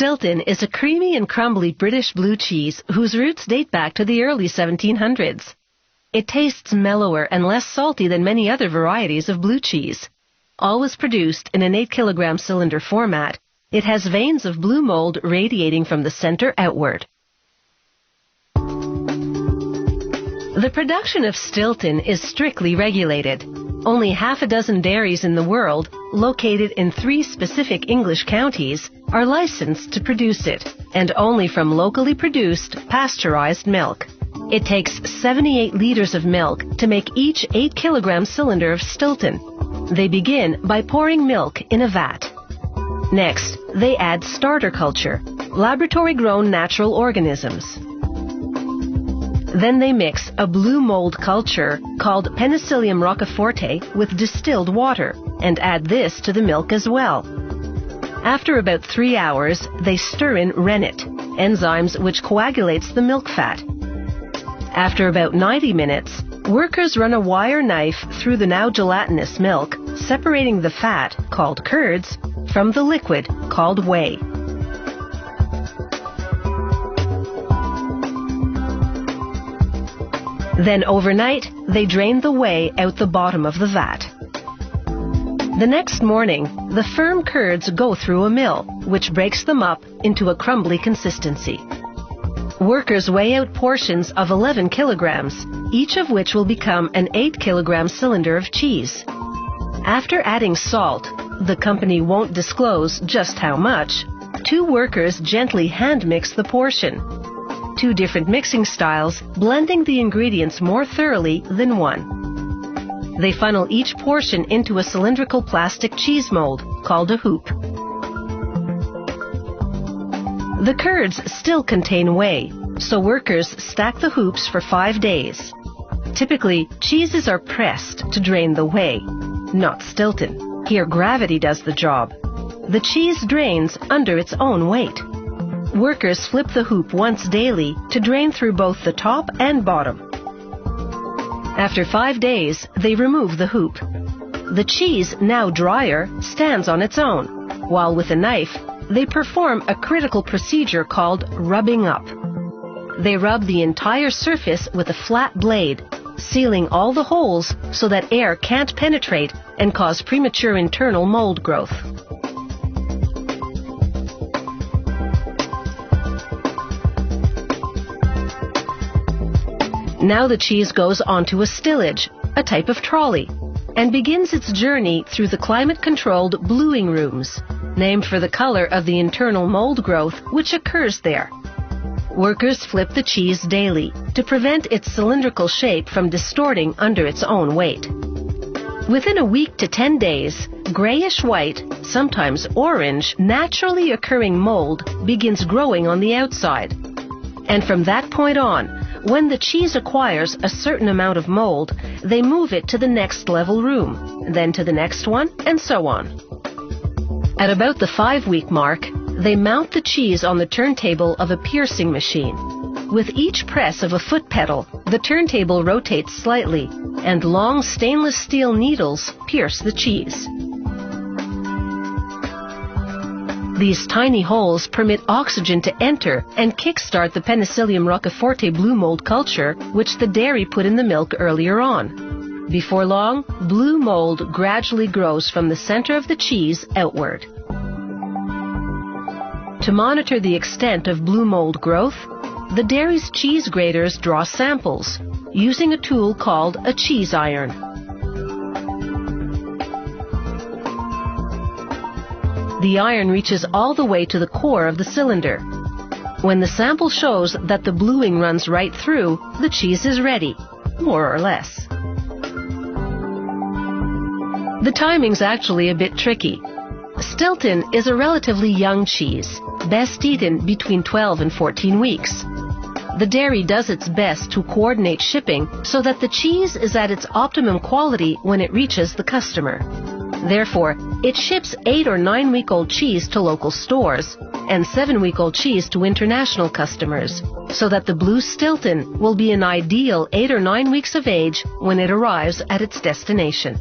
Stilton is a creamy and crumbly British blue cheese whose roots date back to the early 1700s. It tastes mellower and less salty than many other varieties of blue cheese. Always produced in an 8-kilogram cylinder format, it has veins of blue mold radiating from the center outward. The production of Stilton is strictly regulated. Only half a dozen dairies in the world, located in 3 specific English counties, are licensed to produce it, and only from locally produced, pasteurized milk. It takes 78 liters of milk to make each 8-kilogram cylinder of Stilton. They begin by pouring milk in a vat. Next, they add starter culture, laboratory-grown natural organisms. Then they mix a blue mold culture called Penicillium roqueforti with distilled water and add this to the milk as well. After about 3 hours, they stir in rennet, enzymes which coagulates the milk fat. After about 90 minutes, workers run a wire knife through the now gelatinous milk, separating the fat, called curds, from the liquid, called whey. Then overnight, they drain the whey out the bottom of the vat. The next morning, the firm curds go through a mill, which breaks them up into a crumbly consistency. Workers weigh out portions of 11 kilograms, each of which will become an 8-kilogram cylinder of cheese. After adding salt, the company won't disclose just how much, 2 workers gently hand-mix the portion. 2 different mixing styles, blending the ingredients more thoroughly than one. They funnel each portion into a cylindrical plastic cheese mold called a hoop. The curds still contain whey, so workers stack the hoops for 5 days. Typically, cheeses are pressed to drain the whey, not Stilton. Here, gravity does the job. The cheese drains under its own weight. Workers flip the hoop once daily to drain through both the top and bottom. After 5 days, they remove the hoop. The cheese, now drier, stands on its own, while with a knife, they perform a critical procedure called rubbing up. They rub the entire surface with a flat blade, sealing all the holes so that air can't penetrate and cause premature internal mold growth. Now the cheese goes onto a stillage, a type of trolley, and begins its journey through the climate-controlled bluing rooms, named for the color of the internal mold growth which occurs there. Workers flip the cheese daily to prevent its cylindrical shape from distorting under its own weight. Within a week to 10 days, grayish-white, sometimes orange, naturally occurring mold begins growing on the outside. And from that point on, when the cheese acquires a certain amount of mold, they move it to the next level room, then to the next one, and so on. At about the 5-week mark, they mount the cheese on the turntable of a piercing machine. With each press of a foot pedal, the turntable rotates slightly, and long stainless steel needles pierce the cheese. These tiny holes permit oxygen to enter and kickstart the Penicillium roqueforti blue mold culture, which the dairy put in the milk earlier on. Before long, blue mold gradually grows from the center of the cheese outward. To monitor the extent of blue mold growth, the dairy's cheese graders draw samples using a tool called a cheese iron. The iron reaches all the way to the core of the cylinder. When the sample shows that the bluing runs right through, the cheese is ready, more or less. The timing's actually a bit tricky. Stilton is a relatively young cheese, best eaten between 12 and 14 weeks. The dairy does its best to coordinate shipping so that the cheese is at its optimum quality when it reaches the customer. Therefore, it ships 8 or 9-week-old cheese to local stores and 7-week-old cheese to international customers, so that the blue Stilton will be an ideal 8 or 9 weeks of age when it arrives at its destination.